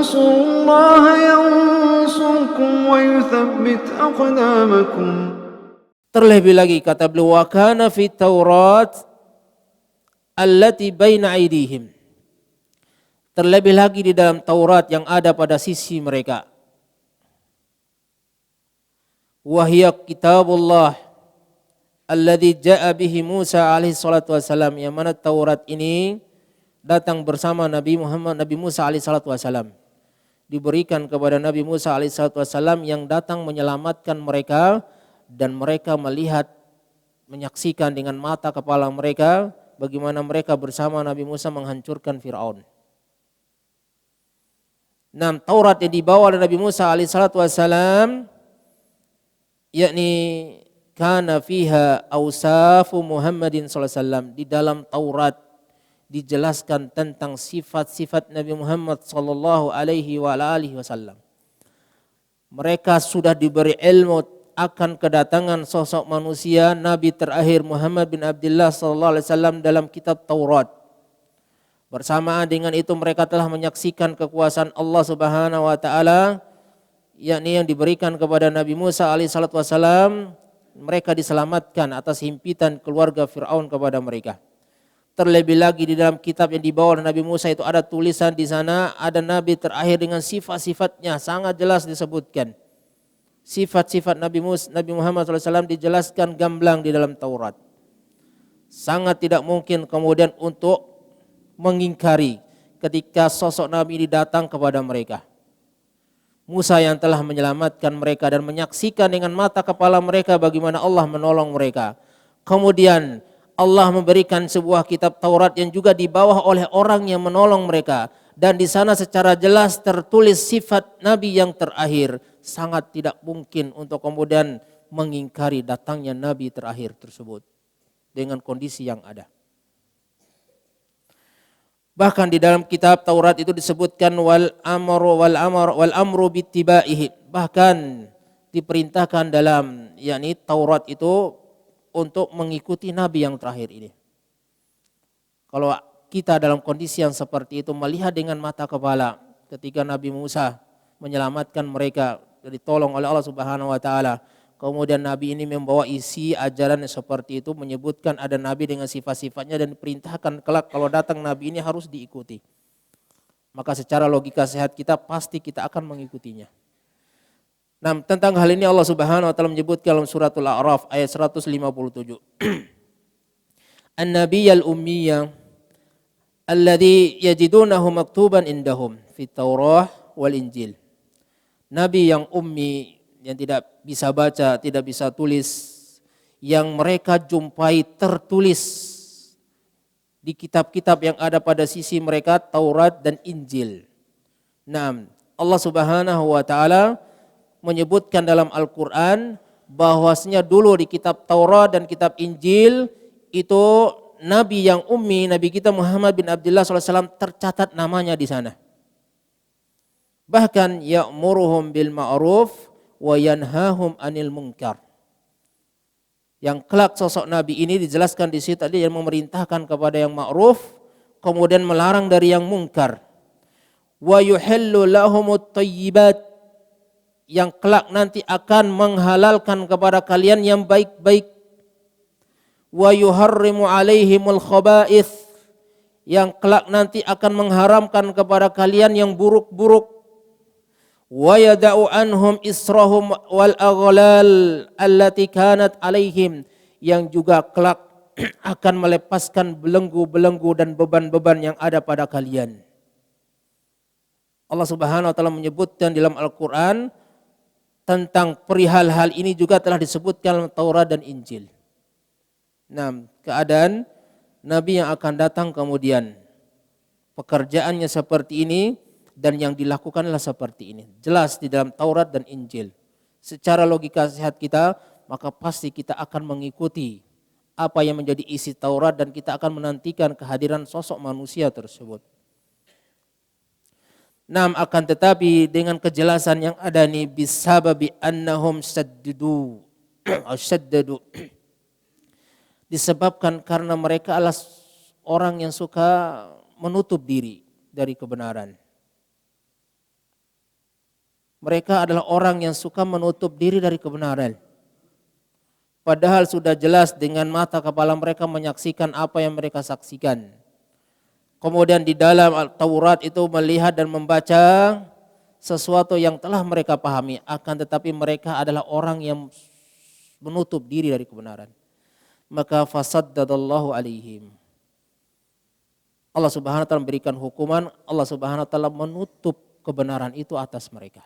تنصروا الله ينصركم ويثبت أقدامكم. Terlebih lagi kata beliau, wa kana fi Taurat allati baina aydihim. Terlebih lagi di dalam Taurat yang ada pada sisi mereka. Wa hiya kitabullah alladzi jaa bihi Musa alaihi salatu wasalam, yang mana Taurat ini datang bersama Nabi Musa alaihi salatu wasalam. Diberikan kepada Nabi Musa alaihi salatu wasalam yang datang menyelamatkan mereka, dan mereka melihat, menyaksikan dengan mata kepala mereka bagaimana mereka bersama Nabi Musa menghancurkan Fir'aun. Nah, Taurat yang dibawa oleh Nabi Musa alaihissalatu wassalam, yakni kana fiha awsafu Muhammadin sallallahu alaihi wasallam. Di dalam Taurat dijelaskan tentang sifat-sifat Nabi Muhammad sallallahu alaihi wasallam. Mereka sudah diberi ilmu akan kedatangan sosok manusia Nabi terakhir Muhammad bin Abdullah sallallahu alaihi wasallam dalam kitab Taurat. Bersamaan dengan itu mereka telah menyaksikan kekuasaan Allah Subhanahu wa taala, yakni yang diberikan kepada Nabi Musa alaihi salatu wasallam. Mereka diselamatkan atas himpitan keluarga Fir'aun kepada mereka. Terlebih lagi di dalam kitab yang dibawa oleh Nabi Musa itu ada tulisan, di sana ada Nabi terakhir dengan sifat-sifatnya sangat jelas disebutkan. Sifat-sifat Nabi Muhammad SAW dijelaskan gamblang di dalam Taurat. Sangat tidak mungkin kemudian untuk mengingkari ketika sosok Nabi ini datang kepada mereka. Musa yang telah menyelamatkan mereka dan menyaksikan dengan mata kepala mereka bagaimana Allah menolong mereka. Kemudian Allah memberikan sebuah kitab Taurat yang juga dibawa oleh orang yang menolong mereka. Dan di sana secara jelas tertulis sifat Nabi yang terakhir. Sangat tidak mungkin untuk kemudian mengingkari datangnya Nabi terakhir tersebut dengan kondisi yang ada. Bahkan di dalam kitab Taurat itu disebutkan wal amru bittibaihi. Bahkan diperintahkan dalam yakni Taurat itu untuk mengikuti Nabi yang terakhir ini. Kalau kita dalam kondisi yang seperti itu melihat dengan mata kepala ketika Nabi Musa menyelamatkan mereka, ditolong oleh Allah Subhanahu wa taala. Kemudian Nabi ini membawa isi ajaran seperti itu, menyebutkan ada Nabi dengan sifat-sifatnya dan diperintahkan kelak kalau datang Nabi ini harus diikuti. Maka secara logika sehat kita pasti kita akan mengikutinya. Nah, tentang hal ini Allah Subhanahu wa taala menyebutkan dalam suratul A'raf ayat 157. An-nabiyyal ummiyya alladzi yajidunahu maktuban indahum fit Taurah wal Injil. Nabi yang ummi, yang tidak bisa baca, tidak bisa tulis, yang mereka jumpai tertulis di kitab-kitab yang ada pada sisi mereka, Taurat dan Injil. Nah, Allah Subhanahu wa taala menyebutkan dalam Al-Qur'an bahwasanya dulu di kitab Taurat dan kitab Injil itu Nabi yang ummi, Nabi kita Muhammad bin Abdullah SAW tercatat namanya di sana. Bahkan ya'muruhum bil ma'ruf wa yanhahum 'anil munkar. Yang kelak sosok Nabi ini dijelaskan di situ tadi, yang memerintahkan kepada yang ma'ruf, kemudian melarang dari yang munkar. Wa yuhillu lahumut thayyibat, yang kelak nanti akan menghalalkan kepada kalian yang baik-baik. Wa yuharrimu 'alaihimul khaba'ith, yang kelak nanti akan mengharamkan kepada kalian yang buruk-buruk. Wa yada'u anhum israhum wal aghlal allati kanat alaihim, yang juga kelak akan melepaskan belenggu-belenggu dan beban-beban yang ada pada kalian. Allah Subhanahu wa taala menyebutkan dalam Al-Qur'an tentang perihal hal ini juga telah disebutkan dalam Taurat dan Injil. Nah, keadaan Nabi yang akan datang kemudian pekerjaannya seperti ini dan yang dilakukanlah seperti ini. Jelas di dalam Taurat dan Injil. Secara logika sehat kita, maka pasti kita akan mengikuti apa yang menjadi isi Taurat dan kita akan menantikan kehadiran sosok manusia tersebut. Nam, akan tetapi dengan kejelasan yang ada nih, bisababi annahum saddadu disebabkan karena mereka adalah orang yang suka menutup diri dari kebenaran. Mereka adalah orang yang suka menutup diri dari kebenaran. Padahal sudah jelas dengan mata kepala mereka menyaksikan apa yang mereka saksikan. Kemudian di dalam Taurat itu melihat dan membaca sesuatu yang telah mereka pahami. Akan tetapi mereka adalah orang yang menutup diri dari kebenaran. Maka fasaddadallahu alaihim. Allah Subhanahu wa taala memberikan hukuman, Allah Subhanahu wa taala menutup kebenaran itu atas mereka.